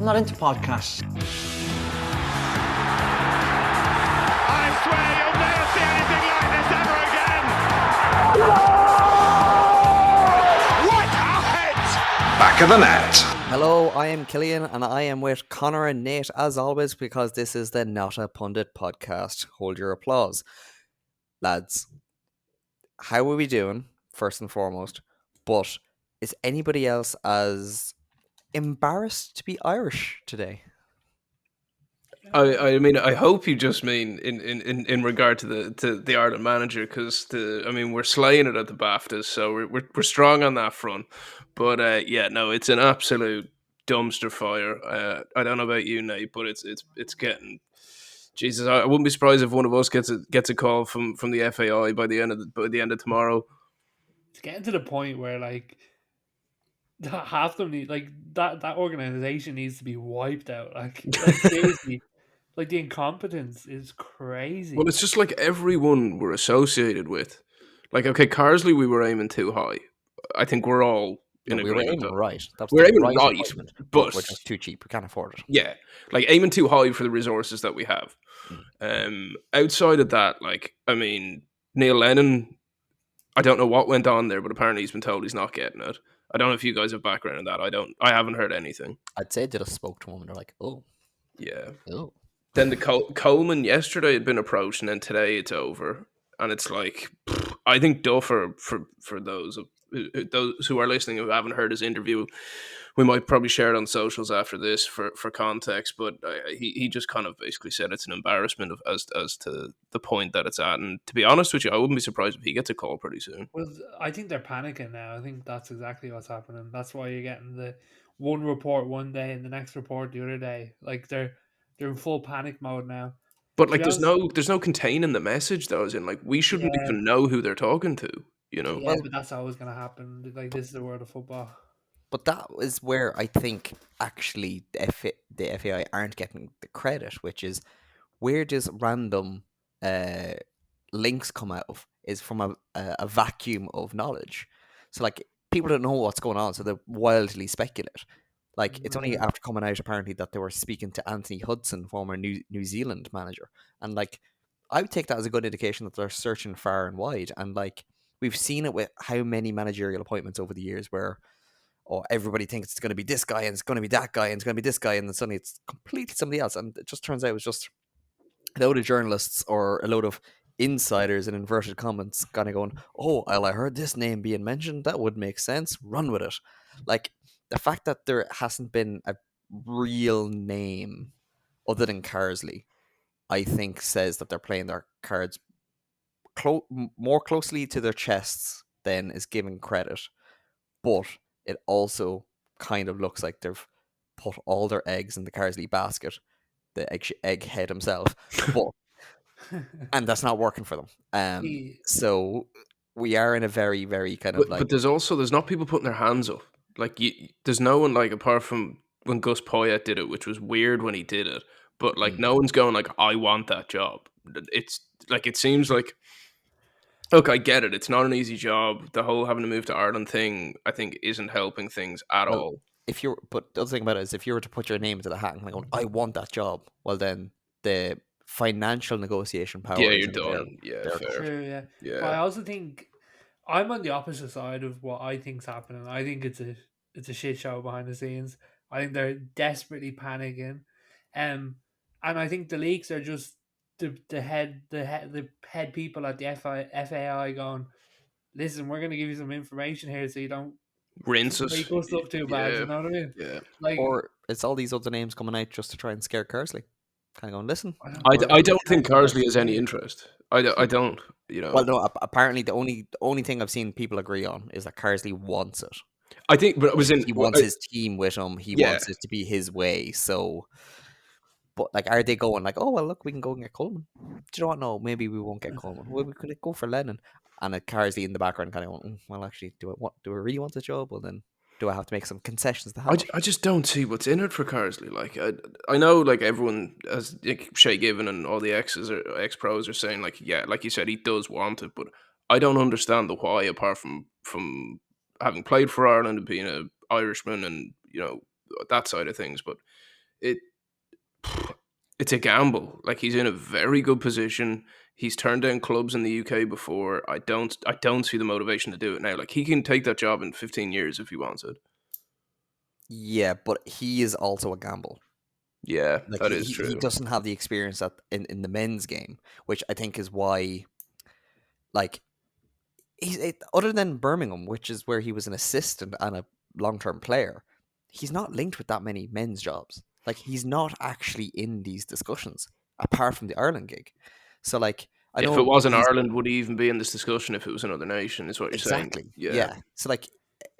I'm not into podcasts. I swear you'll never see anything like this ever again. What a hit! Back of the net. Hello, I am Killian and I am with Connor and Nate as always because this is the Not a Pundit podcast. Hold your applause. Lads, how are we doing, first and foremost? But is anybody else as embarrassed to be Irish today? I mean, I hope you just mean in regard to the Ireland manager, because we're slaying it at the BAFTAs, so we're strong on that front. But yeah, no, it's an absolute dumpster fire. I don't know about you, Nate, but it's getting. Jesus, I wouldn't be surprised if one of us gets a call from the FAI by the end of tomorrow. It's getting to the point where like half them need that organization needs to be wiped out. Like seriously, like the incompetence is crazy. Well, it's just like everyone we're associated with. Like, okay, Carsley, we were aiming too high. I think we're all in We were agreement. aiming right. That was We're the aiming right right, appointment, but we're just too cheap. We can't afford it. yeah, like aiming too high for the resources that we have. Outside of that, like, I mean, Neil Lennon, I don't know what went on there, but apparently he's been told he's not getting it. I don't know if you guys have background in that. I haven't heard anything. I'd say they just spoke to him and they're like, oh. Then the Coleman yesterday had been approached, and then today it's over. And it's like, I think Duffer, for those who are listening who haven't heard his interview, we might probably share it on socials after this for context. But he just kind of basically said it's an embarrassment as to the point that it's at. And to be honest with you, I wouldn't be surprised if he gets a call pretty soon. Well, I think they're panicking now. I think that's exactly what's happening. That's why you're getting the one report one day and the next report the other day. Like they're in full panic mode now. But like, there's no containing the message though. As in, like, we shouldn't even know who they're talking to. You know. Yeah, but that's always going to happen. Like, this is the world of football. But that is where I think actually the FAI aren't getting the credit, which is where does random links come out of is from a vacuum of knowledge. So like people don't know what's going on, so they wildly speculate. Like it's only after coming out apparently that they were speaking to Anthony Hudson, former New Zealand manager, and like I would take that as a good indication that they're searching far and wide. And like we've seen it with how many managerial appointments over the years where everybody thinks it's going to be this guy and it's going to be that guy and it's going to be this guy, and then suddenly it's completely somebody else, and it just turns out it was just a load of journalists or a load of insiders in inverted commas kind of going, oh, well, I heard this name being mentioned, that would make sense, run with it. Like the fact that there hasn't been a real name other than Carsley, I think says that they're playing their cards more closely to their chests than is given credit. But it also kind of looks like they've put all their eggs in the Carsley basket, the egghead himself, and that's not working for them. So we are in a very, very kind of But there's not people putting their hands up. Like there's no one, like, apart from when Gus Poyet did it, which was weird when he did it. But like no one's going like, I want that job. It's like, it seems like, look, I get it. It's not an easy job. The whole having to move to Ireland thing, I think, isn't helping things at all. But the other thing about it is, if you were to put your name into the hat and go, I want that job, well, then the financial negotiation power. Yeah, you're done. Fair. True, yeah. But I also think I'm on the opposite side of what I think's happening. I think it's a shit show behind the scenes. I think they're desperately panicking, and I think the leaks are just the head people at the FAI going, listen, we're going to give you some information here so you don't rinse us. Make us look too bad. You know what I mean? Yeah. Like, or it's all these other names coming out just to try and scare Carsley. Kind of going, listen. I don't think Carsley has any interest. I don't. You know. Well, no. Apparently, the only thing I've seen people agree on is that Carsley wants it. I think, but it was he wants his team with him. He wants it to be his way. So, but like, are they going like, oh well, look, we can go and get Coleman? Do you know what? No, maybe we won't get Coleman. Well, we could go for Lennon. And a Carsley in the background kind of going, well, actually, do I really want the job? Well, then do I have to make some concessions to have I just don't see what's in it for Carsley. Like, I know, like, everyone, as like Shay Given and all the ex-pros are saying, like, yeah, like you said, he does want it, but I don't understand the why, apart from having played for Ireland and being an Irishman and, you know, that side of things. But it it's a gamble. Like, he's in a very good position. He's turned down clubs in the UK before. I don't see the motivation to do it now. Like, he can take that job in 15 years if he wants it. Yeah, but he is also a gamble. Yeah, Like that he, is he true. he doesn't have the experience in the men's game, which I think is why, like, other than Birmingham, which is where he was an assistant and a long-term player, he's not linked with that many men's jobs. Like, he's not actually in these discussions apart from the Ireland gig. So, like, I If it know wasn't he's Ireland, would he even be in this discussion if it was another nation, is what you're saying? exactly, Yeah. yeah. So, like,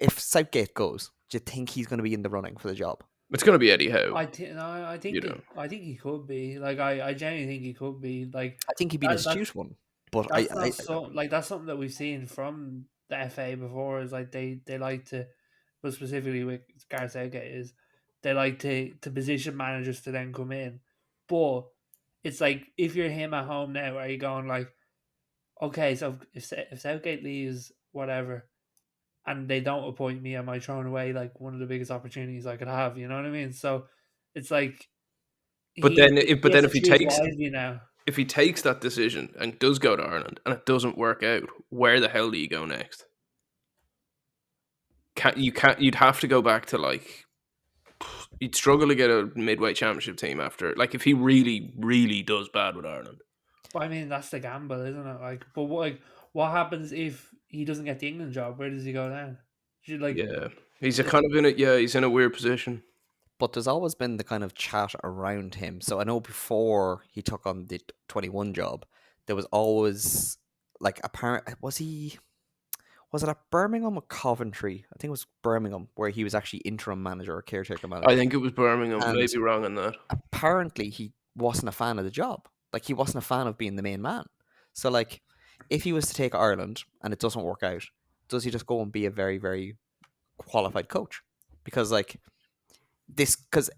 if Southgate goes, do you think he's going to be in the running for the job? It's going to be Eddie Howe. I You think know. I think he could be. Like, I genuinely think he could be. Like, I think he'd be an that's astute one, but that's not so like that's something that we've seen from the FA before. Is like they like to, but specifically with Gareth Southgate, is they like to position managers to then come in. But it's like, if you're him at home now, are you going like, okay, so if Southgate leaves, whatever, and they don't appoint me, am I throwing away like one of the biggest opportunities I could have? You know what I mean? So it's like But then, he has to choose wisely now. if he takes that decision and does go to Ireland and it doesn't work out, where the hell do you go next? You'd have to go back to, like, you'd struggle to get a midway championship team after, like, if he really, really does bad with Ireland. But I mean, that's the gamble, isn't it? Like, but what happens if he doesn't get the England job? Where does he go then? Like, Yeah, he's he's in a weird position. But there's always been the kind of chat around him. So I know before he took on the 21 job, there was always, like, apparent, was it at Birmingham or Coventry? I think it was Birmingham, where he was actually interim manager or caretaker manager. I think it was Birmingham. And Maybe wrong on that. apparently he wasn't a fan of the job. Like, he wasn't a fan of being the main man. So, like, if he was to take Ireland and it doesn't work out, does he just go and be a very, very qualified coach? Because, like, because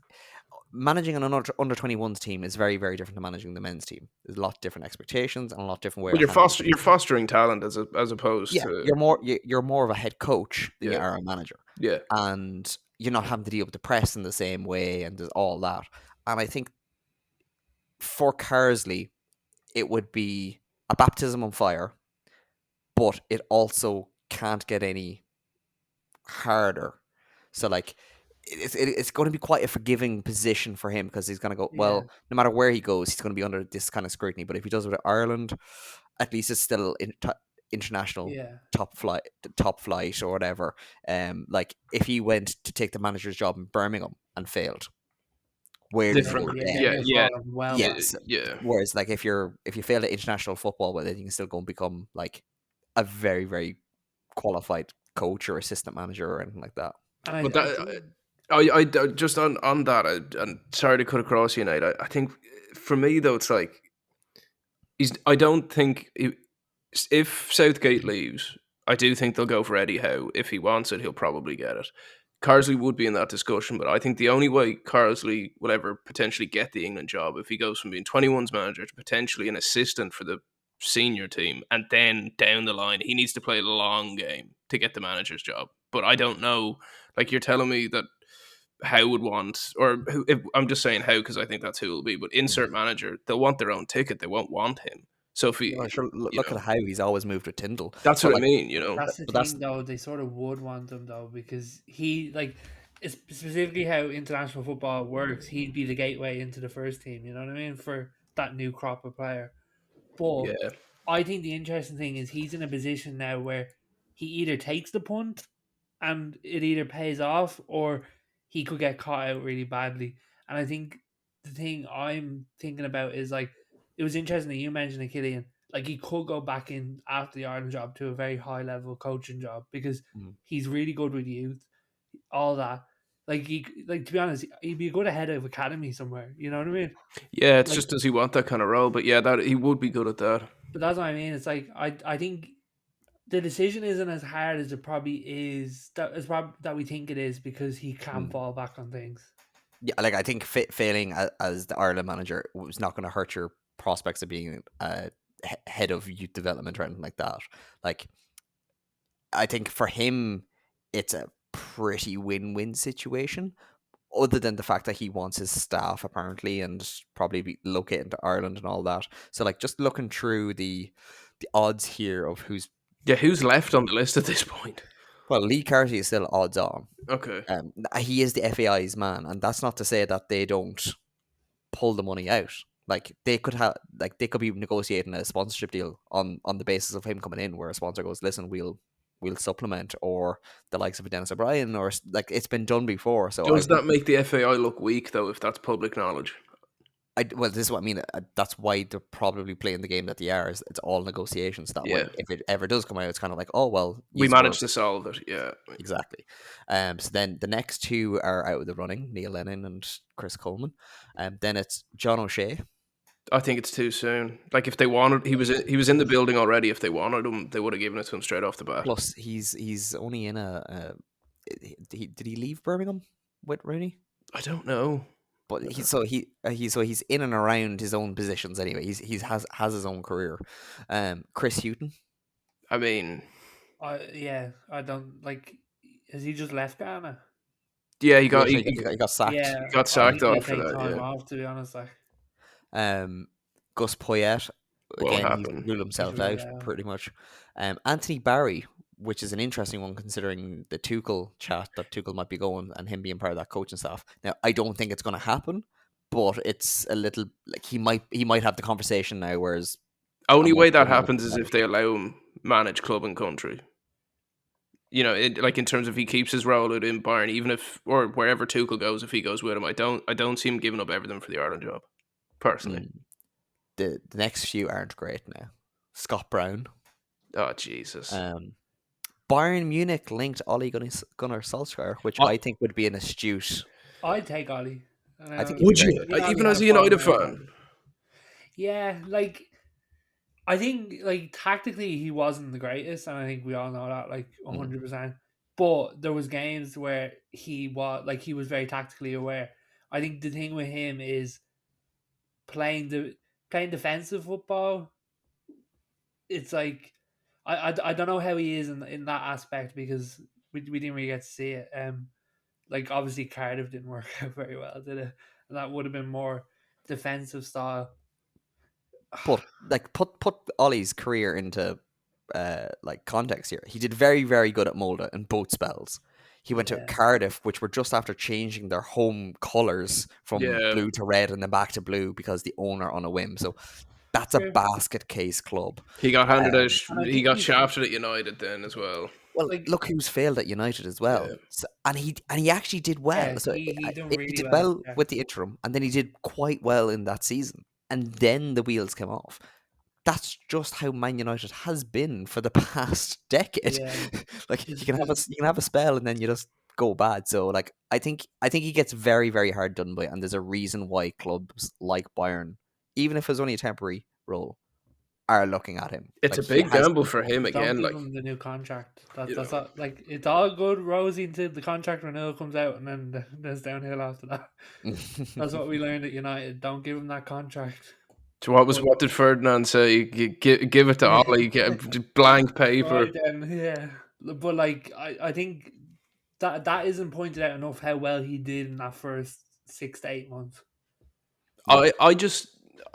managing an under 21s team is very, very different to managing the men's team. There's a lot of different expectations and a lot of different ways. Well, you're fostering talent as opposed to you're more of a head coach than you Yeah. are a manager, yeah. and you're not having to deal with the press in the same way, and there's all that. And I think for Carsley, it would be a baptism on fire, but it also can't get any harder. So, like, it's going to be quite a forgiving position for him, because he's going to go, well, no matter where he goes, he's going to be under this kind of scrutiny. But if he does it with Ireland, at least it's still international top flight or whatever. Like, if he went to take the manager's job in Birmingham and failed, where does he go Different. then? Yeah. Whereas, like, if you fail at international football, well, then you can still go and become, like, a very, very qualified coach or assistant manager or anything like that. And But I just on that, and sorry to cut across you, Nate. I think for me though, it's like I don't think if Southgate leaves, I do think they'll go for Eddie Howe. If he wants it, he'll probably get it. Carsley would be in that discussion, but I think the only way Carsley will ever potentially get the England job, if he goes from being 21's manager to potentially an assistant for the senior team, and then down the line he needs to play the long game to get the manager's job. But I don't know. Like, you're telling me that Howe would want, or I'm just saying Howe because I think that's who it'll be. But insert manager, they'll want their own ticket. They won't want him. So if he, Sure, look at how he's always moved with Tyndall. That's what I mean. That's the thing, though. They sort of would want him, though, because he, like, it's specifically how international football works. He'd be the gateway into the first team. You know what I mean, for that new crop of player. But I think the interesting thing is he's in a position now where he either takes the punt and it either pays off, or he could get caught out really badly. And I think the thing I'm thinking about is, like, it was interesting that you mentioned it, Killian. Like, he could go back in after the Ireland job to a very high level coaching job, because he's really good with youth, all that. Like, to be honest, he'd be a good head of academy somewhere. You know what I mean? Yeah, it's just, does he want that kind of role? But yeah, that he would be good at that. But that's what I mean. It's like, I think the decision isn't as hard as it probably is. That we think it is, because he can fall back on things. Yeah, like, I think failing as the Ireland manager was not going to hurt your prospects of being head of youth development or anything like that. Like, I think for him, it's a pretty win-win situation. other than the fact that he wants his staff apparently and probably be located to Ireland and all that. So like just looking through the odds here of who's left on the list at this point? well, Lee Carty is still odds on. Okay. He is the FAI's man, and that's not to say that they don't pull the money out. Like they could be negotiating a sponsorship deal on the basis of him coming in, where a sponsor goes, "Listen, we'll supplement," or the likes of a Dennis O'Brien, or like it's been done before. So Does that make the FAI look weak though, if that's public knowledge? Well, this is what I mean. That's why they're probably playing the game that they are. Is it's all negotiations. That way, if it ever does come out, it's kind of like, oh well, we managed to solve it. Yeah, exactly. So then the next two are out of the running: Neil Lennon and Chris Coleman. Then it's John O'Shea. I think it's too soon. Like if they wanted, he was in the building already. If they wanted him, they would have given it to him straight off the bat. Plus, he's only in did he leave Birmingham with Rooney? I don't know. But he's in and around his own positions anyway. He has his own career. Chris Hughton. I mean, I don't like. Has he just left Ghana? Yeah, he got sacked. Yeah, he got sacked after take that. time Yeah. off, to be honest. Like, Gus Poyet, Won't again, happen. he's ruled himself He's ruled out out. pretty much. Anthony Barry, which is an interesting one considering the Tuchel chat that Tuchel might be going and him being part of that coaching staff. Now, I don't think it's going to happen, but it's a little like he might have the conversation now. Whereas Only way that happens is if they allow him manage club and country. You know, like in terms of he keeps his role in Bayern, even if or wherever Tuchel goes, if he goes with him, I don't see him giving up everything for the Ireland job, personally. The next few aren't great now. Scott Brown. Oh Jesus. Bayern Munich linked Ole Gunnar Solskjaer, which I think would be an astute. I'd take Ollie. I think Would you? Even as a United fan? Yeah, like I think like tactically he wasn't the greatest, and I think we all know that, like 100%. But there was games where he was very tactically aware. I think the thing with him is playing defensive football. It's like I don't know how he is in that aspect because we didn't really get to see it. Like obviously Cardiff didn't work out very well, did it? And that would have been more defensive style. But like put Ollie's career into like context here. He did very, very good at Molde in both spells. He went to Cardiff, which were just after changing their home colours from blue to red and then back to blue because the owner on a whim. So that's a basket case club. He got handed out. He got shafted at United then as well. Well, like, look who's failed at United as well. Yeah. So, and he actually did well. Yeah, so he did well with the interim, and then he did quite well in that season. And then the wheels came off. That's just how Man United has been for the past decade. Yeah. Like you can have a spell and then you just go bad. So like I think he gets very, very hard done by, and there's a reason why clubs like Bayern, even if it's only a temporary role, are looking at him. It's like, a big gamble for him again. Don't Like give him the new contract. That's all, like it's all good rosy until the contract renewal comes out, and then there's downhill after that. That's what we learned at United. Don't give him that contract. So what did Ferdinand say? Give it to Ollie, get blank paper. Right then, yeah. But like I think that isn't pointed out enough how well he did in that first 6 to 8 months.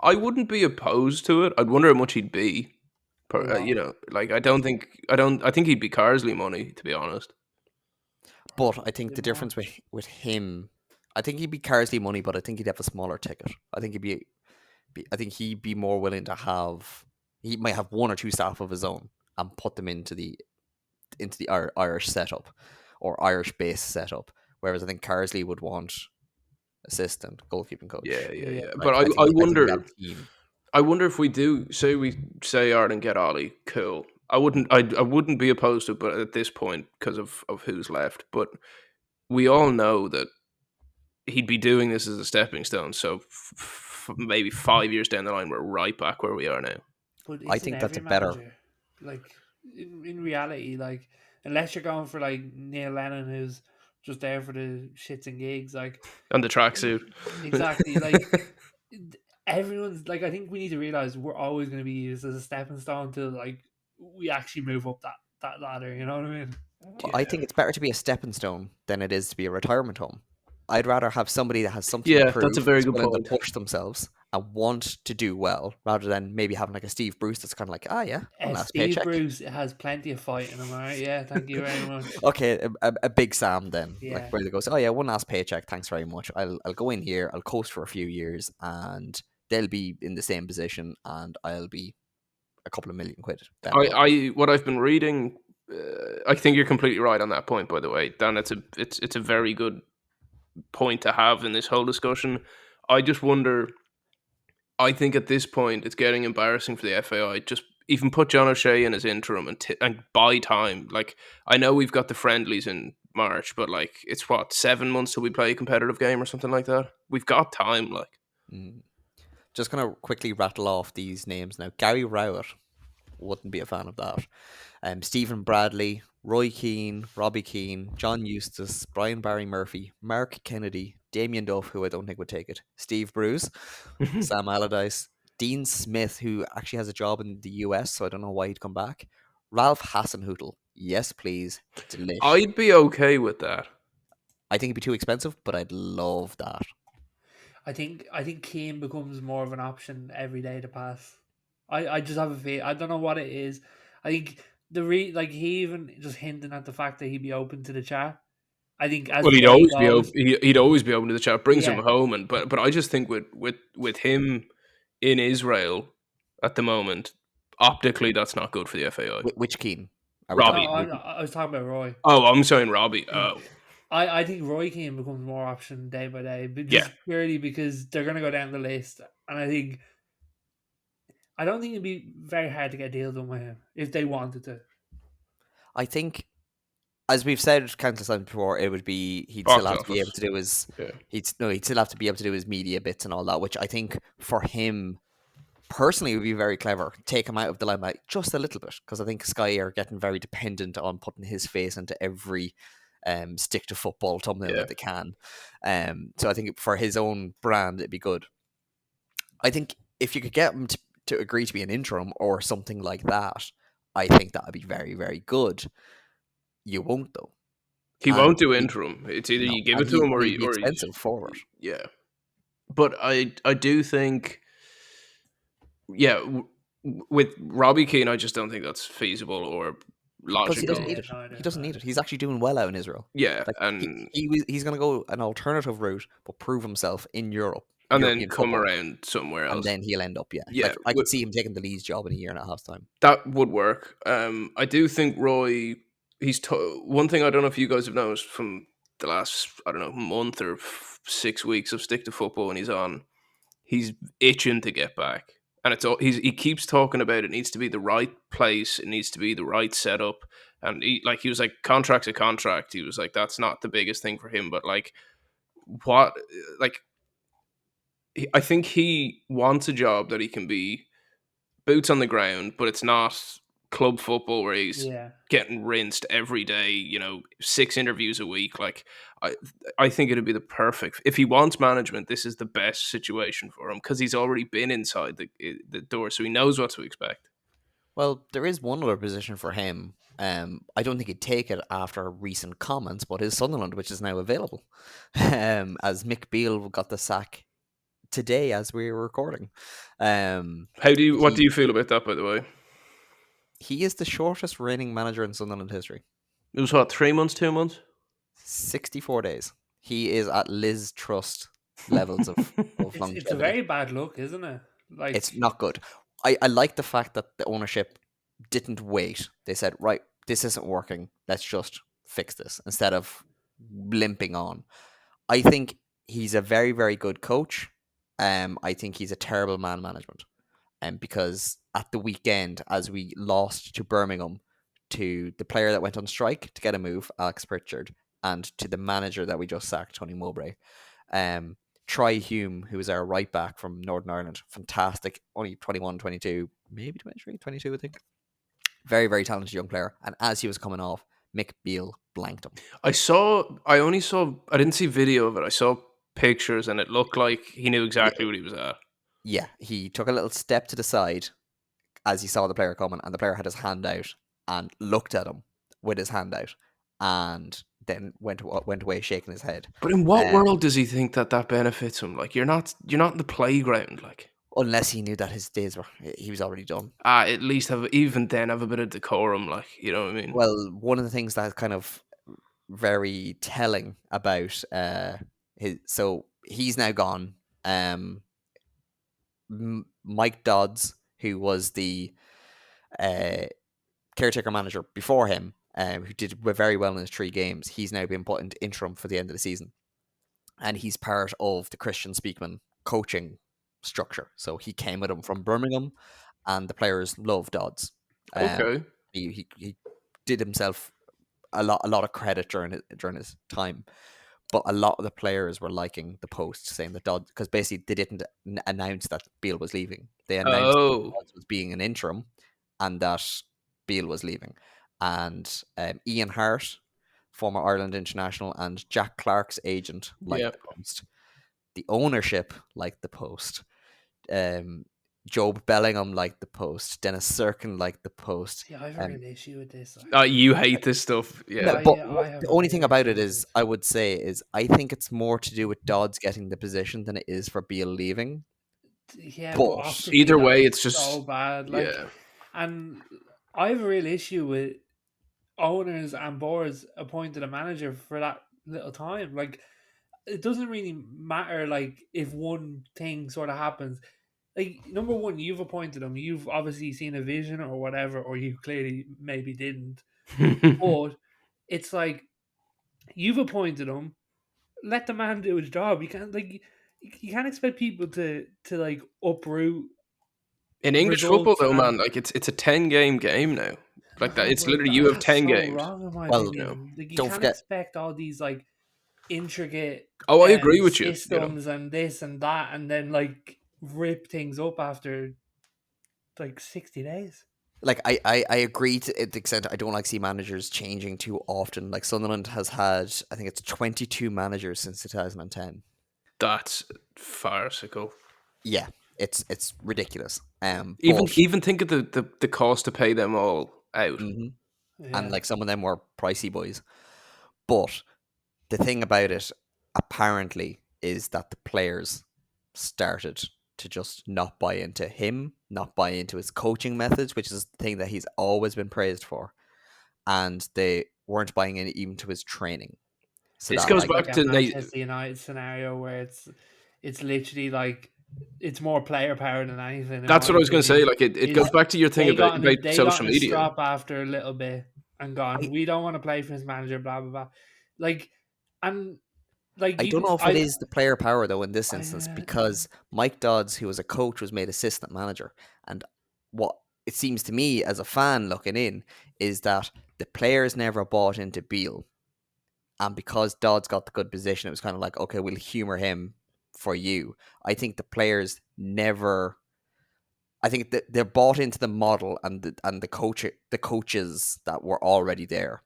I wouldn't be opposed to it. I'd wonder how much he'd be. You know, like I think he'd be Carsley money, to be honest. But I think the difference with him, I think he'd be Carsley money, but I think he'd have a smaller ticket. I think he'd be more willing to have. He might have one or two staff of his own and put them into the Irish setup or Irish based setup. Whereas I think Carsley would want assistant goalkeeping coach. Yeah. Like, But I wonder if we do say Ireland get Ollie, cool. I wouldn't be opposed to it, but at this point because of who's left. But we all know that he'd be doing this as a stepping stone. So maybe 5 years down the line, we're right back where we are now. But I think that's a better. Like in reality, like unless you're going for like Neil Lennon, who's just there for the shits and gigs, like And the tracksuit. Exactly. Like everyone's like, I think we need to realize we're always going to be used as a stepping stone to like we actually move up that ladder. You know what I mean? I think it's better to be a stepping stone than it is to be a retirement home. I'd rather have somebody that has something to Yeah, prove, that's a very is good willing point. to push themselves and want to do well, rather than maybe having like a Steve Bruce that's kind of like, yeah, one last Steve paycheck. Bruce has plenty of fight in him, all right? Yeah, thank you very much. Okay, a big Sam then, like Yeah. where they goes, oh yeah, one last paycheck, thanks very much. I'll go in here, I'll coast for a few years, and they'll be in the same position, and I'll be a couple of million quid down the road. What I've been reading, I think you're completely right on that point. By the way, Dan, it's a very good point to have in this whole discussion. I just wonder. I think at this point it's getting embarrassing for the FAI. Just even put John O'Shea in as interim and buy time. Like, I know we've got the friendlies in March, but like it's what, 7 months till we play a competitive game or something like that. We've got time. Like, Just gonna quickly rattle off these names now. Gary Rowett, wouldn't be a fan of that. Stephen Bradley, Roy Keane, Robbie Keane, John Eustace, Brian Barry Murphy, Mark Kennedy, Damien Duff, who I don't think would take it, Steve Bruce, Sam Allardyce, Dean Smith, who actually has a job in the US, so I don't know why he'd come back. Ralph Hasenhüttl, yes please, delish. I'd be okay with that. I think it'd be too expensive, but I'd love that. I think Keane becomes more of an option every day to pass. I just have a feel. I don't know what it is. I think he even just hinting at the fact that he'd be open to the chat. I think as Well, he'd play always be goes, open. He'd always be open to the chat. Brings him Yeah. home, but I just think with him in Israel at the moment, optically that's not good for the FAI. Which Keane? Are we Robbie. talking- I was talking about Roy. Oh, I'm saying Robbie. Oh, I think Roy Keane becomes more option day by day, but Yeah. just purely because they're going to go down the list, and I don't think it'd be very hard to get a deal done with him if they wanted to. I think, as we've said countless times before, it would be he'd Box still have to be office. able to do his Yeah. he'd still have to be able to do his media bits and all that, which I think for him personally would be very clever. Take him out of the limelight just a little bit, because I think Sky are getting very dependent on putting his face into every stick to football thumbnail Yeah. that they can. So I think for his own brand, it'd be good. I think if you could get him to agree to be an interim or something like that, I think that would be very, very good. You won't though. He And won't do he- interim. It's either No, you give and it to him or he'd be he expensive forward. yeah. But I do think, yeah, with Robbie Keane, I just don't think that's feasible or Because he logical. doesn't need it. neither, He doesn't need neither. it. He's actually doing well out in Israel. Yeah, Like and he's going to go an alternative route, but prove himself in Europe, then European come football, around somewhere else. and then he'll end up. Yeah, Yeah, like I could see him taking the Leeds job in a year and a half's time. that would work. I do think Roy. One thing I don't know if you guys have noticed from the last, I don't know, month or 6 weeks of stick to football when he's on. He's itching to get back, and he keeps talking about it needs to be the right place, it needs to be the right setup, and he was like, contract's a contract. He was like, that's not the biggest thing for him, but like what like I think he wants a job that he can be boots on the ground, but it's not club football where he's Yeah. getting rinsed every day, 6 interviews a week. Like, I think it'd be the perfect, if he wants management, this is the best situation for him, because he's already been inside the door, so he knows what to expect. Well, there is one other position for him. I don't think he'd take it after recent comments, but his Sunderland, which is now available, as Mick Beale got the sack today as we were recording. What do you feel about that, by the way? He is the shortest reigning manager in Sunderland history. It was what, 3 months, 2 months? 64 days. He is at Liz Trust levels of longevity. It's a very bad look, isn't it? Like, It's not good. I like the fact that the ownership didn't wait. They said, right, this isn't working. Let's just fix this instead of limping on. I think he's a very, very good coach. I think he's a terrible man management. Because at the weekend, as we lost to Birmingham, to the player that went on strike to get a move, Alex Pritchard, and to the manager that we just sacked, Tony Mowbray, Troy Hume, who was our right back from Northern Ireland, fantastic, only 21, 22, maybe 23, 22, I think. Very, very talented young player. And as he was coming off, Mick Beale blanked him. I didn't see video of it. I saw pictures, and it looked like he knew exactly what he was at. Yeah, he took a little step to the side as he saw the player coming, and the player had his hand out and looked at him with his hand out and then went away shaking his head. But in what world does he think that benefits him? Like, you're not in the playground, like. Unless he knew that his days he was already done. At least have a bit of decorum, like, you know what I mean? Well, one of the things that's kind of very telling about so he's now gone. Mike Dodds, who was the caretaker manager before him, who did very well in his 3 games, he's now been put into interim for the end of the season, and he's part of the Christian Speakman coaching structure. So he came with him from Birmingham, and the players love Dodds. Okay. He did himself a lot of credit during his time, but a lot of the players were liking the post, saying that Dodds, because basically they didn't announce that Beale was leaving. They announced that Dodds was being an interim, and that Beale was leaving. And Ian Hart, former Ireland international, and Jack Clark's agent liked the post. The ownership liked the post. Job Bellingham liked the post. Dennis Sirkin liked the post. Yeah, I have a real issue with this. You hate this stuff. Yeah. No, but the only thing about it is, I would say, is I think it's more to do with Dodds getting the position than it is for Beale leaving. Yeah, but but either way, it's just so bad. Like, yeah. And I have a real issue with owners and boards appointed a manager for that little time. Like, it doesn't really matter, like, if one thing sort of happens. Like, number one, you've appointed him. You've obviously seen a vision or whatever, or you clearly maybe didn't. But it's like, you've appointed him. Let the man do his job. You can't expect people to like uproot. In English football, though, man, like it's a 10-game game now. Like that, it's literally you have 10 games. Wrong, in my opinion. Like, you don't can't forget, expect all these like intricate. I agree with you. Systems and this and that, and then like rip things up after like 60 days. Like, I agree to the extent I don't like see managers changing too often. Like, Sunderland has had, I think it's 22 managers since 2010. That's farcical. Yeah, it's ridiculous. Even think of the cost to pay them all out. And like, some of them were pricey boys. But the thing about it, apparently, is that the players started to just not buy into him, not buy into his coaching methods, which is the thing that he's always been praised for, and they weren't buying in even to his training. So this goes back to Manchester United scenario where it's literally like it's more player power than anything. That's what I was going to say. Like it goes back to your thing about social media. Strap after a little bit and gone. We don't want to play for his manager. Blah blah blah. Like, and like, I don't know if it is the player power though in this instance, because Mike Dodds, who was a coach, was made assistant manager, and what it seems to me as a fan looking in is that the players never bought into Beale, and because Dodds got the good position, it was kind of like, okay, we'll humor him for you. I think the players never. I think that they're bought into the model and the coaches that were already there.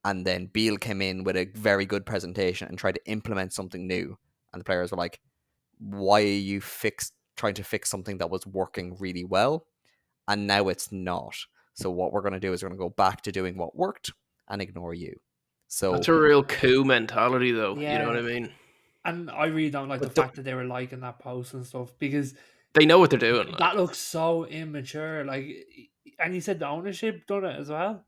And then Beale came in with a very good presentation and tried to implement something new. And the players were like, why are you trying to fix something that was working really well? And now it's not. So what we're going to do is we're going to go back to doing what worked and ignore you. So that's a real coup mentality, though. Yeah. You know what I mean? And I really don't like the fact that they were liking that post and stuff, because they know what they're doing. That looks so immature. Like, and you said the ownership done it as well.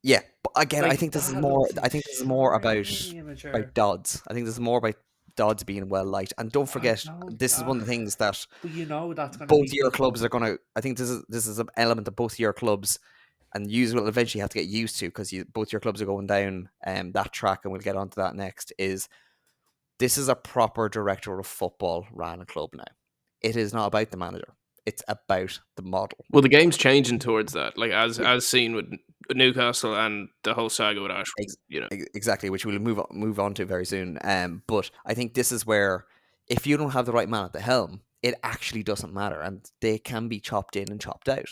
Yeah, but again, like, I think this is more. I think this is more about Dodds. I think this is more about Dodds being well liked. And don't forget, this is one of the things that that's both your clubs are going to. I think this is an element that both your clubs and you will eventually have to get used to, because both your clubs are going down that track, and we'll get onto that next. This is a proper director of football ran a club now. It is not about the manager. It's about the model. Well, the game's changing towards that, like as seen with Newcastle and the whole saga with Ashford. Exactly, which we'll move on to very soon. But I think this is where, if you don't have the right man at the helm, it actually doesn't matter, and they can be chopped in and chopped out.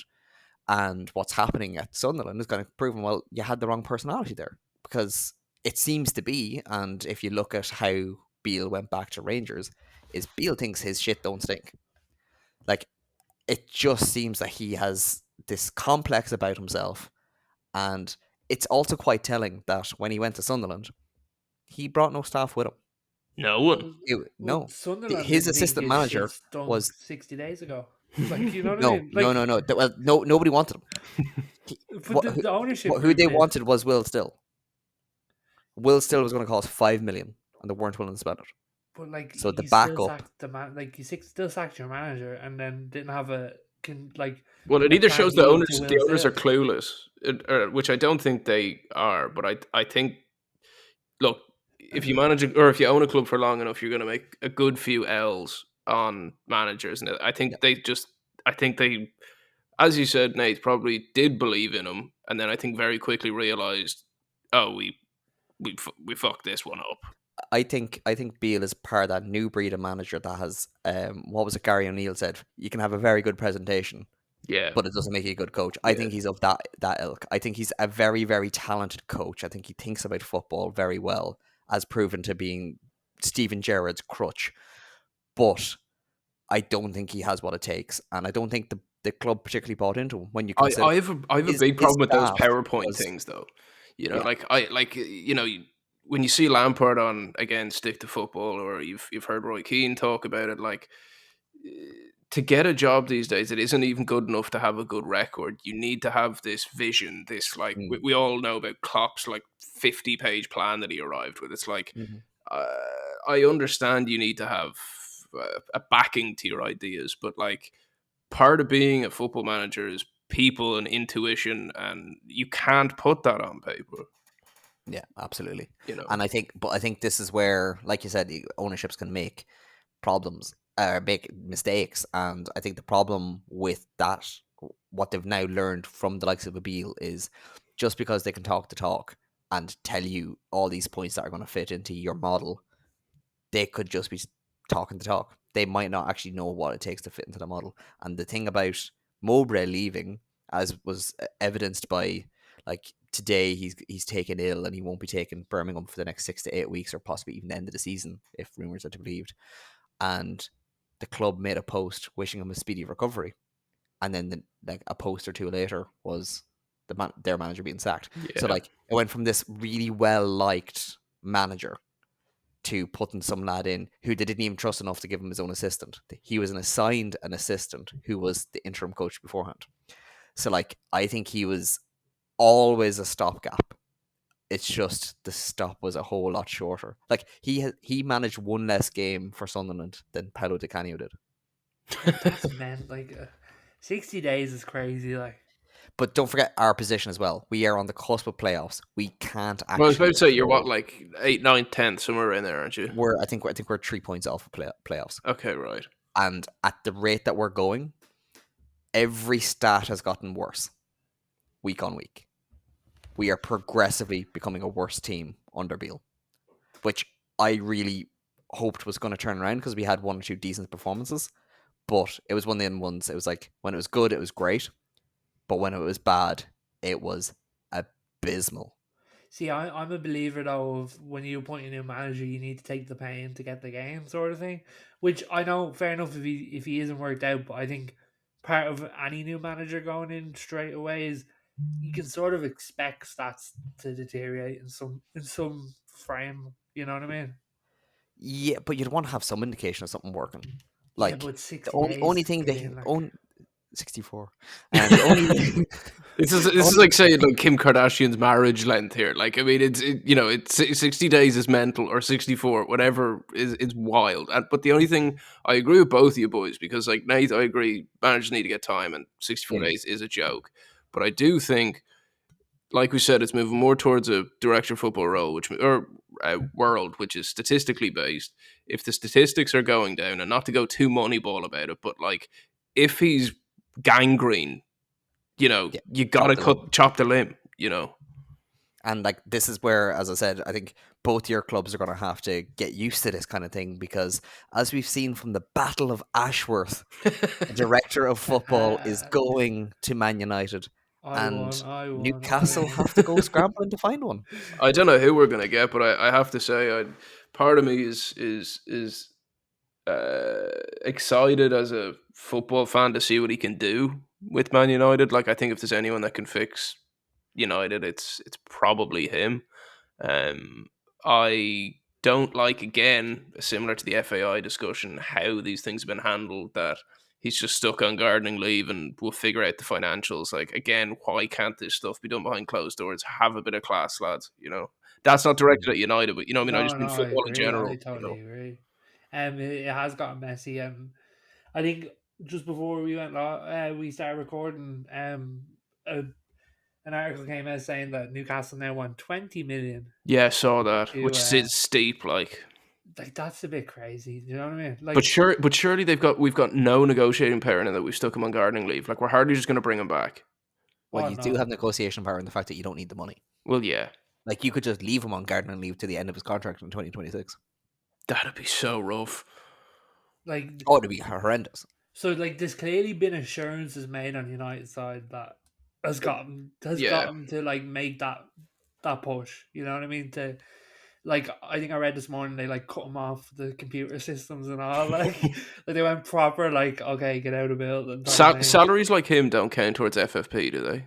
And what's happening at Sunderland is going to prove, well, you had the wrong personality there, because it seems to be. And if you look at how Beale went back to Rangers, is Beale thinks his shit don't stink. Like, it just seems that he has this complex about himself, and it's also quite telling that when he went to Sunderland, he brought no staff with him. No one. Well, No, Sunderland his didn't think assistant his manager shit stunk was 60 days ago. Like, you know what I no, mean? no, Like, no, no. Well, no, nobody wanted him. but the ownership Who group they did. wanted was Will Still. Will Still was going to cost 5 million, and they weren't willing to spend it. But like, So the you still backup, sacked the man. Like, still sacked your manager, and then didn't have a Well, it a either plan shows the B owners to Will are Still. clueless, which I don't think they are. But I think, look, if you manage or if you own a club for long enough, you're going to make a good few L's on managers, and I yeah, think I think they, as you said, Nate, probably did believe in him, and then I think very quickly realized, oh, we fucked this one up. I think Beale is part of that new breed of manager that has what was it Gary O'Neill said? You can have a very good presentation, Yeah, but it doesn't make you a good coach. I yeah, think he's of that ilk. I think he's a very, very talented coach. I think he thinks about football very well, as proven to being Steven Gerrard's crutch. But I don't think he has what it takes, and I don't think the club particularly bought into him. When you consider I have a big his problem with those staff PowerPoint was things, though. You know, yeah, when you see Lampard on again stick to football, or you've heard Roy Keane talk about it, like to get a job these days, it isn't even good enough to have a good record. You need to have this vision, this like mm, we all know about Klopp's like 50-page plan that he arrived with. It's like mhm. uh, I understand you need to have a backing to your ideas, but like part of being a football manager is people and intuition, and you can't put that on paper. Yeah, absolutely. You know, And I think this is where, like you said, the ownerships can make problems or make mistakes. And I think the problem with that, what they've now learned from the likes of Beale, is just because they can talk the talk and tell you all these points that are going to fit into your model, they could just be talking the talk. They might not actually know what it takes to fit into the model. And the thing about Mowbray leaving, as was evidenced by, like, today he's taken ill and he won't be taking Birmingham for the next 6 to 8 weeks, or possibly even the end of the season if rumours are to be believed. And the club made a post wishing him a speedy recovery, and then like a post or two later was their manager being sacked. So yeah, like it went from this really well liked manager to putting some lad in who they didn't even trust enough to give him his own assistant. He was an assistant who was the interim coach beforehand. So like I think he was always a stopgap. It's just the stop was a whole lot shorter. Like he managed one less game for Sunderland than Paolo Di Canio did. That's meant like 60 days is crazy. Like, But don't forget our position as well. We are on the cusp of playoffs. We can't well, I was about actually to say you're what, afford. like 8th, 9th, 10th, somewhere around there, aren't you? I think we're 3 points off of playoffs. Okay, right. And at the rate that we're going, every stat has gotten worse week on week. We are progressively becoming a worse team under Beale, which I really hoped was going to turn around because we had one or two decent performances. But it was one of the ones. It was like when it was good, it was great, but when it was bad, it was abysmal. see, I'm a believer though of when you appoint a new manager, you need to take the pain to get the game, sort of thing. Which I know, fair enough if he isn't worked out, but I think part of any new manager going in straight away is you can sort of expect stats to deteriorate in some frame. You know what I mean? Yeah, but you'd want to have some indication of something working. Yeah, Like but the 60 only days, thing they Killian, can like, own 64, and the only This is only like saying like Kim Kardashian's marriage length here. Like I mean, it's 60 days is mental, or 64, whatever is wild. But the only thing I agree with both of you boys, because like Nate, I agree managers need to get time, and 64 Mm, days is a joke. But I do think, like we said, it's moving more towards a director of football role, which or a world which is statistically based. If the statistics are going down, and not to go too moneyball about it, but like if he's gangrene, yeah, you chop gotta the limb. chop the limb. You know, And like this is where, as I said, I think both your clubs are going to have to get used to this kind of thing because, as we've seen from the Battle of Ashworth, the director of football is going to Man United, I and won, I won, I Newcastle have to go won. scrambling to find one. I don't know who we're gonna get, but I have to say, part of me is excited as a football fan to see what he can do with Man United. Like I think if there's anyone that can fix United, it's probably him. I don't like, again, similar to the FAI discussion, how these things have been handled, that he's just stuck on gardening leave and we'll figure out the financials. Like, again, why can't this stuff be done behind closed doors? Have a bit of class, lads, That's not directed at United, but you know what I mean? I No, just mean no, I football in agree. I general, totally agree. It has gotten messy. I think just before we started recording, a, an article came out saying that Newcastle now want 20 million Yeah, I saw that, to which is steep, like. like that's a bit crazy. You know what I mean? But Like, surely we've got no negotiating power in it, that we've stuck him on gardening leave. Like, we're hardly just going to bring him back. Well, oh you do no, have negotiation power in the fact that you don't need the money. Well, yeah, Like, you could just leave him on gardening leave to the end of his contract in 2026. that'd be so rough. like Oh, it'd be horrendous. so like there's clearly been assurances made on United side that has gotten Yeah. to like make that push. You know what I mean? To like, I think I read this morning they like cut him off the computer systems and all. Like they went proper like, okay, get out of building type thing. Salaries like him don't count towards FFP, do they?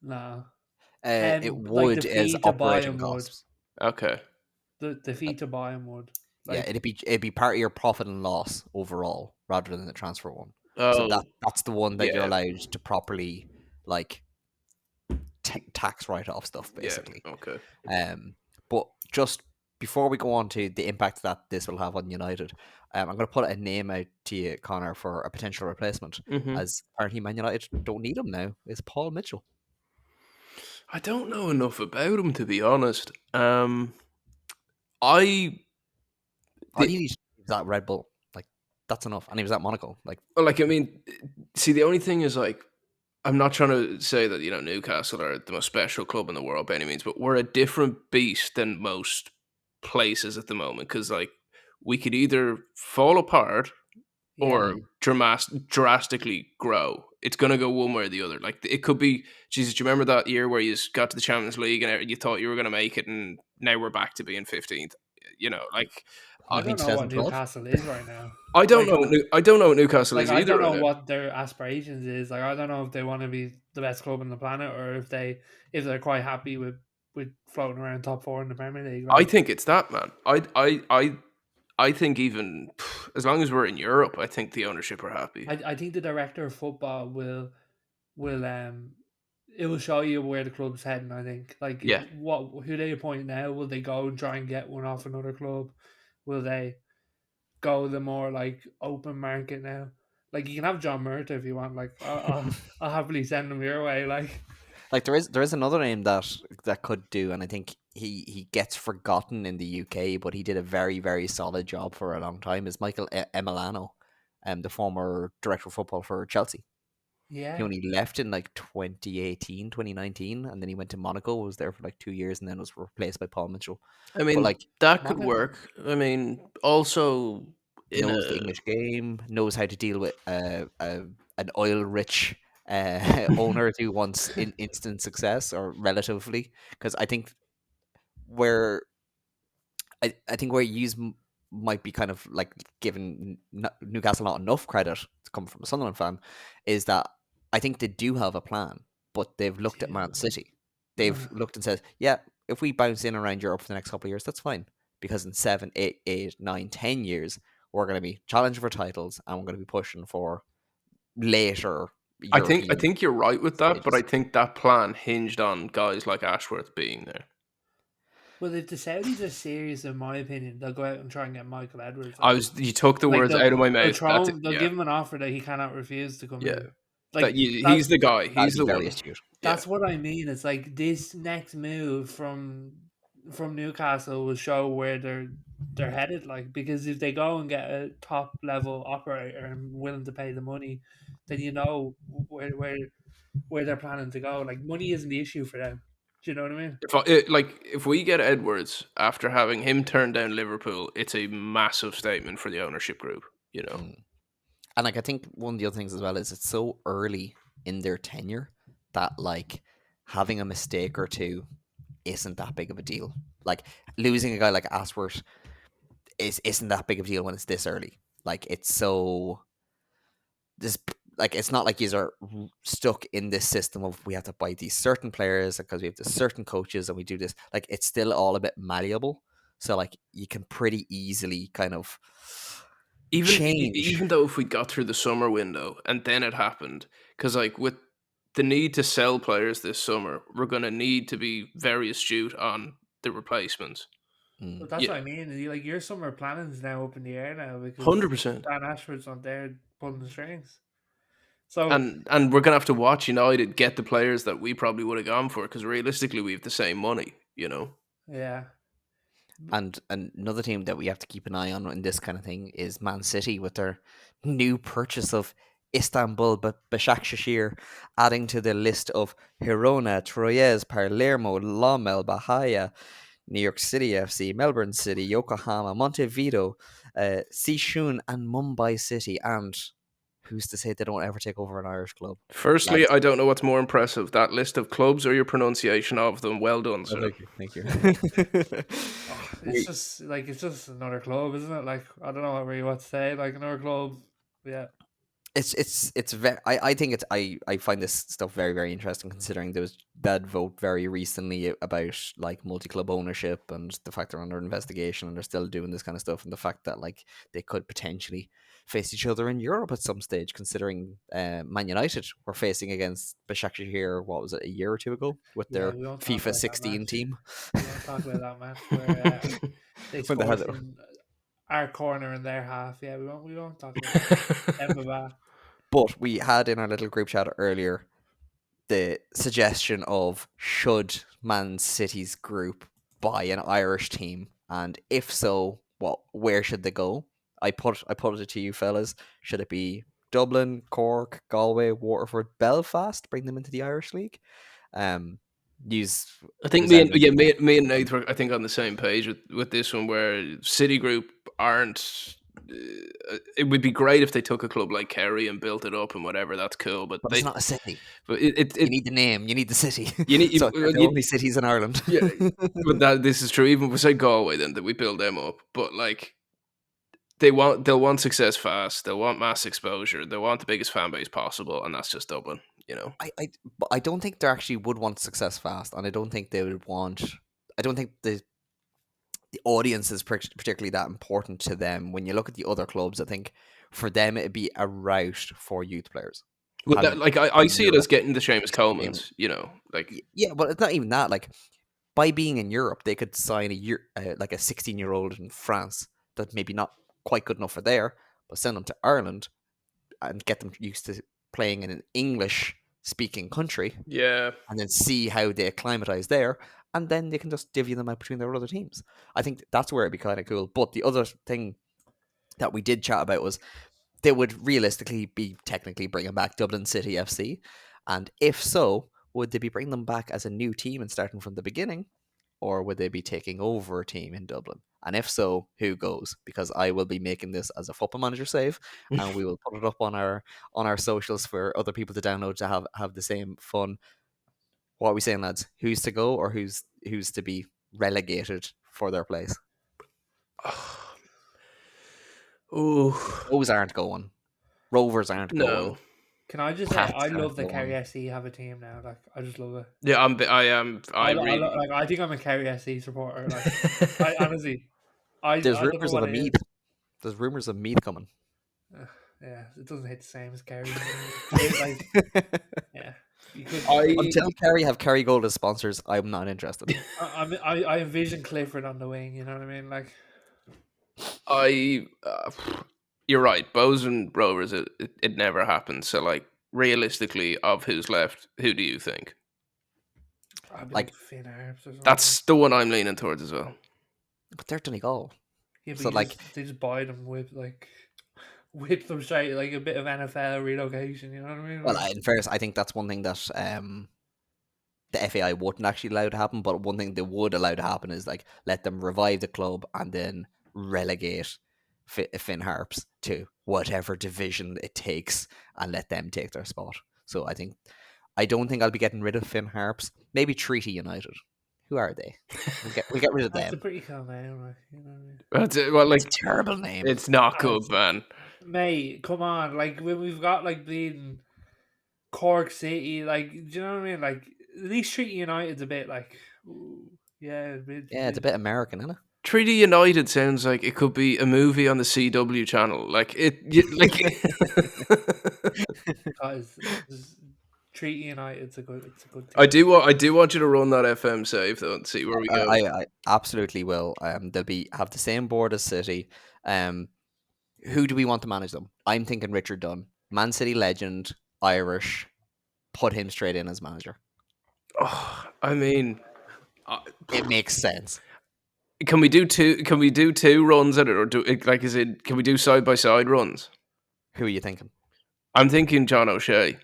No, It like the would as fee to buy operating him would. costs. Okay. The fee to buy him would. Yeah, Like, it'd be part of your profit and loss overall rather than the transfer one. So Oh, that's the one that you're yeah. allowed to properly like tax write off stuff basically. Yeah, okay. But just before we go on to the impact that this will have on United, I'm going to put a name out to you, Connor, for a potential replacement. Mhm. As apparently Man United don't need him now. It's Paul Mitchell. I don't know enough about him, to be honest. I All he needs is that Red Bull. Like, that's enough. And he was at Monaco. Like, I mean, see, the only thing is, like, I'm not trying to say that, Newcastle are the most special club in the world by any means, but we're a different beast than most places at the moment, because, like, we could either fall apart or drastically grow. It's going to go one way or the other. Like, it could be, Jesus, do you remember that year where you got to the Champions League and you thought you were going to make it, and now we're back to being 15th? Like, I you mean don't know what 2012? Newcastle is right now. I don't Like, know. I don't know what Newcastle Like, is I either. don't know Right now. what their aspirations is. Like, I don't know if they want to be the best club on the planet or if they're quite happy with floating around top 4 in the Premier League. I Like, think it's that, man. I think even as long as we're in Europe, I think the ownership are happy. I think the director of football will it will show you where the club's heading. I think, like, Yeah. who they appoint now. Will they go and try and get one off another club? Will they go the more like open market now? Like, you can have John Murta if you want. Like, I'll happily send him your way. Like there is another name that could do, and I think he gets forgotten in the UK, but he did a very, very solid job for a long time. Is Michael Emiliano, the former director of football for Chelsea. Yeah, He only left in like 2018, 2019, and then he went to Monaco, was there for like 2 years, and then was replaced by Paul Mitchell. I mean, But like, that could Monaco. work. I mean, also knows the English game, knows how to deal with an oil-rich owner who wants instant success or relatively. Because I think where I think where you might be kind of like giving Newcastle not enough credit to come from a Sunderland fan is that I think they do have a plan, but they've looked at Man City. They've looked and said, yeah, if we bounce in around Europe for the next couple of years, that's fine. Because in 7, 8, 9, 10 years, we're going to be challenging for titles and we're going to be pushing for later European. I think you're right with that, but I stages. think that plan hinged on guys like Ashworth being there. Well, if the Saudis are serious, in my opinion, they'll go out and try and get Michael Edwards. You took the words out of my mouth. They'll give him an offer that he cannot refuse to come in. Like, he's the guy. He's That'd be the very one. astute. That's what I mean. It's like this next move from Newcastle will show where they're headed. Like, because if they go and get a top level operator and willing to pay the money, then you know where they're planning to go. Like, money isn't the issue for them. Do you know what I mean? If we get Edwards after having him turn down Liverpool, it's a massive statement for the ownership group. And like I think one of the other things as well is it's so early in their tenure that like having a mistake or two isn't that big of a deal. Like losing a guy like Ashworth isn't that big of a deal when it's this early. Like it's so this like it's not like you are stuck in this system of we have to buy these certain players because we have the certain coaches and we do this. Like it's still all a bit malleable, so like you can pretty easily kind of change. Even though if we got through the summer window and then it happened, because like with the need to sell players this summer, we're going to need to be very astute on the replacements. But that's what I mean. Like your summer planning's now up in the air now because 100%. Dan Ashford's not there pulling the strings. So and we're gonna have to watch United get the players that we probably would have gone for because realistically we have the same money, you know. Yeah. And another team that we have to keep an eye on in this kind of thing is Man City with their new purchase of Istanbul Başakşehir, adding to the list of Girona, Troyes, Palermo, Lommel, Bahia, New York City FC, Melbourne City, Yokohama, Montevideo, Sichun, and Mumbai City. And who's to say they don't ever take over an Irish club? Firstly, Lads. I don't know what's more impressive, that list of clubs or your pronunciation of them. Well done, sir. Thank you. It's just another club, isn't it? Like I don't know really what to say. Like another club, yeah. It's very. I think it's. I find this stuff very, very interesting, considering there was that vote very recently about like multi-club ownership and the fact they're under investigation and they're still doing this kind of stuff, and the fact that like they could potentially face each other in Europe at some stage, considering Man United were facing against Başakşehir, what was it, a year or two ago, with their we won't talk FIFA about that 16 match. team. We won't talk about that match where they When they had scored it. in our corner in their half. Yeah, we won't talk about that. But we had in our little group chat earlier the suggestion of should Man City's group buy an Irish team, and if so, where should they go? I put it to you fellas. Should it be Dublin, Cork, Galway, Waterford, Belfast? Bring them into the Irish League. I think me and Nate were I think on the same page with this one, where Citigroup aren't. It would be great if they took a club like Kerry and built it up and whatever. That's cool, but it's not a city. But you need the name. You need the city. You need so the only cities in Ireland. Yeah, but this is true. Even if we say Galway, then that we build them up. But like, they'll want success fast. They'll want mass exposure. They want the biggest fan base possible, and that's just Dublin. You know, but I don't think they actually would want success fast, and I don't think they would want. I don't think the audience is particularly that important to them. When you look at the other clubs, I think for them it'd be a route for youth players. Well, I see it as getting the Seamus Coleman's. You know, like but it's not even that. Like by being in Europe, they could sign like a 16-year-old in France that maybe not quite good enough for there, but send them to Ireland and get them used to playing in an English-speaking country. Yeah, and then see how they acclimatize there, and then they can just divvy them out between their other teams. I think that's where it'd be kind of cool. But the other thing that we did chat about was they would realistically be technically bringing back Dublin City FC, and if so, would they be bringing them back as a new team and starting from the beginning, or would they be taking over a team in Dublin? And if so, who goes? Because I will be making this as a Football Manager save, and we will put it up on our socials for other people to download to have the same fun. What are we saying, lads? Who's to go, or who's to be relegated for their place? Oh, Those aren't going. Rovers aren't going. Can I just say I love that Kerry SC have a team now? Like I just love it. Yeah, I am. I think I'm a Kerry SC supporter. Like honestly, there's rumors of a Meath. There's rumors of Meath coming. Yeah, it doesn't hit the same as Kerry. Yeah. Until Kerry have Kerry Gold as sponsors, I'm not interested. I envision Clifford on the wing. You know what I mean? Like, you're right. Bows and Rovers, it never happened. So, like, realistically, of who's left, who do you think? Like Finn Harps or something. That's the one I'm leaning towards as well. But they're Donegal. Yeah, but so they just buy them with whip them straight, like a bit of NFL relocation, you know what I mean? Well, in fairness, I think that's one thing that the FAI wouldn't actually allow to happen, but one thing they would allow to happen is like let them revive the club and then relegate Finn Harps to whatever division it takes and let them take their spot. So I don't think I'll be getting rid of Finn Harps. Maybe Treaty United. Who are they? We'll get rid of them. That's a pretty cool name, like, you know what I mean? It's a terrible name. It's not good, man. Mate, come on. Like, when we've got, like, bleeding Cork City, like, do you know what I mean? Like, at least Treaty United's a bit, like, ooh, yeah. Yeah, it's a bit American, isn't it? Treaty United sounds like it could be a movie on the CW channel. Like Because Treaty United's a good team. I do want you to run that FM save though and see where we go. I absolutely will. They'll have the same board as City. Who do we want to manage them? I'm thinking Richard Dunn, Man City legend, Irish. Put him straight in as manager. Oh, I mean, It makes sense. Can we do two runs at it, or can we do side by side runs? Who are you thinking? I'm thinking John O'Shea.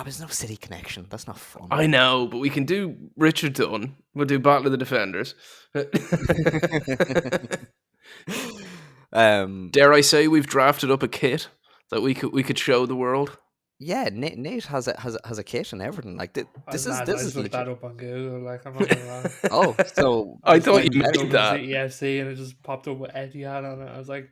There's no City connection. That's not fun. I know, but we can do Richard Dunn. We'll do Battle of the Defenders. Dare I say we've drafted up a kit that we could show the world? Yeah, Nate has a kit and everything. Like this is looked legit. that up on Google. Like, I'm not gonna lie. Oh, so I thought you Dublin made that. City FC, and it just popped up with Etihad on it. I was like,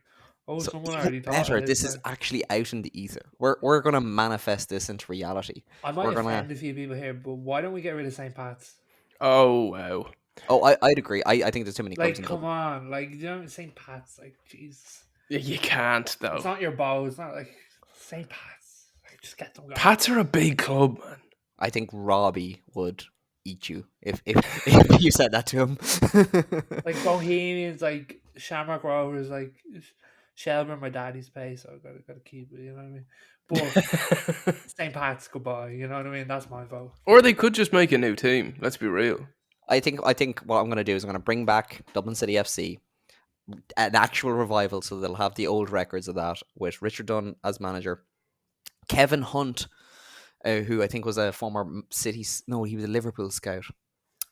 oh, So someone even already thought better. of it. This is actually out in the ether. We're gonna manifest this into reality. I might we're gonna- offend a few people here, but why don't we get rid of St. Pat's? Oh wow. Oh, I'd agree. I think there's too many clubs Like, in come Dublin. on, like, you know, St. Pat's, like, Jesus, You can't it's though. not your bow. It's not like St. Pat's. Like, just get them going. Pats are a big club, man. I think Robbie would eat you if if you said that to him. Like Bohemians, like Shamrock Rovers, like Shelburne, my daddy's place, so I gotta keep it. You know what I mean? But St. Pat's, goodbye. You know what I mean? That's my vote. Or they could just make a new team. Let's be real. I think what I'm going to do is I'm going to bring back Dublin City FC, an actual revival, so they'll have the old records of that with Richard Dunn as manager, Kevin Hunt, who I think was a former City. No, he was a Liverpool scout.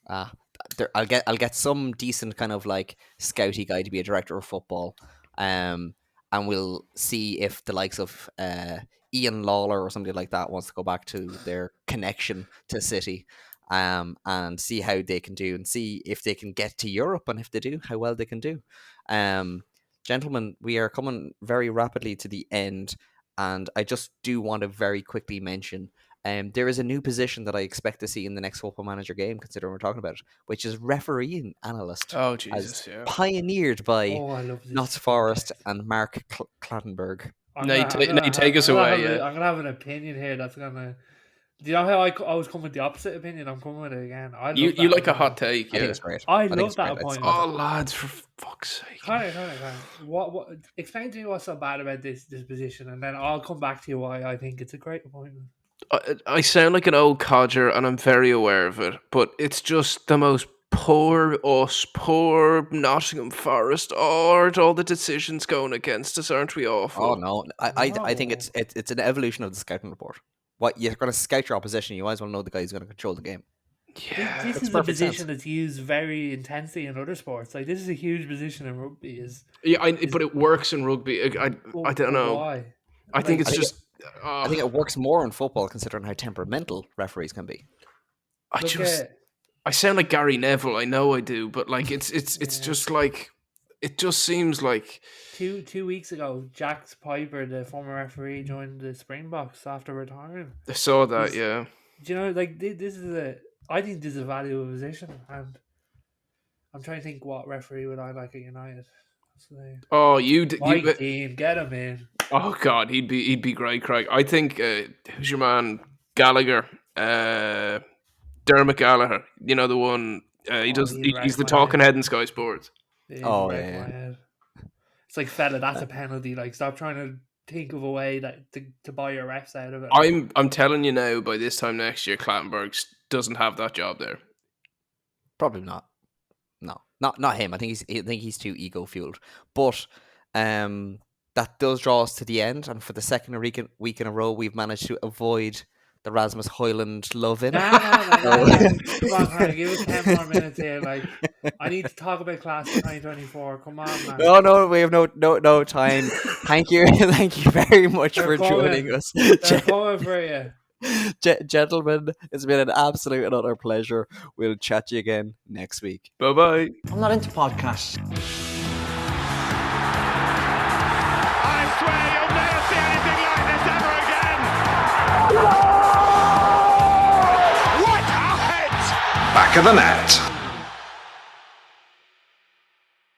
I'll get some decent kind of like scouty guy to be a director of football, and we'll see if the likes of Ian Lawler or somebody like that wants to go back to their connection to City. And see how they can do, and see if they can get to Europe, and if they do, how well they can do. Gentlemen, we are coming very rapidly to the end, and I just do want to very quickly mention there is a new position that I expect to see in the next Football Manager game, considering we're talking about it, which is referee analyst. Oh Jesus, yeah. Pioneered by Oh, I love this. Notts Forest and Mark Clattenburg. Take us away. Yeah. I'm gonna have an opinion here that's gonna. Do you know how I always come with the opposite opinion? I'm coming with it again. I love You that like a appointment. hot take, I think yeah. it's great. I think love it's that great. appointment. Oh lads, for fuck's sake. Kind of. What? Explain to me what's so bad about this position, and then I'll come back to you why I think it's a great appointment. I sound like an old codger, and I'm very aware of it, but it's just the most poor Nottingham Forest. Aren't all the decisions going against us? Aren't we awful? Oh no, I think No. it's an evolution of the scouting report. What you're going to scout your opposition, you might as well know the guy who's going to control the game. Yeah. This is a perfect sense. position that's used very intensely in other sports. Like, this is a huge position in rugby. But it works in rugby. I don't know. Why? I think it's I think just. I think it works more in football, considering how temperamental referees can be. I sound like Gary Neville. I know I do, but like it's Yeah. just like it just seems like 2 weeks ago, Jax Piper, the former referee, joined the Springboks after retiring. I saw that. He's- Yeah. Do you know, like, this is I think this is a valuable position, and I'm trying to think what referee would I like at United. So, Oh, Mike Dean, get him in. Oh God, he'd be great, Craig. I think who's your man Gallagher, Dermot Gallagher. You know the one. He's the talking head in Sky Sports. Oh, Right yeah. in my head. It's like, fella, that's a penalty. Like, stop trying to think of a way that to buy your refs out of it. I'm telling you now. By this time next year, Clattenburg doesn't have that job there. Probably not. No, not him. I think he's too ego fueled. But that does draw us to the end, and for the second week in a row, we've managed to avoid the Rasmus Hoyland love in. No. Come on, Conor, give us 10 more minutes here. Like, I need to talk about class of 2024. Come on, man. No, we have no time. Thank you very much They're for joining us, They're coming for you. gentlemen. It's been an absolute and utter pleasure. We'll chat to you again next week. Bye bye. I'm not into podcasts. of the net.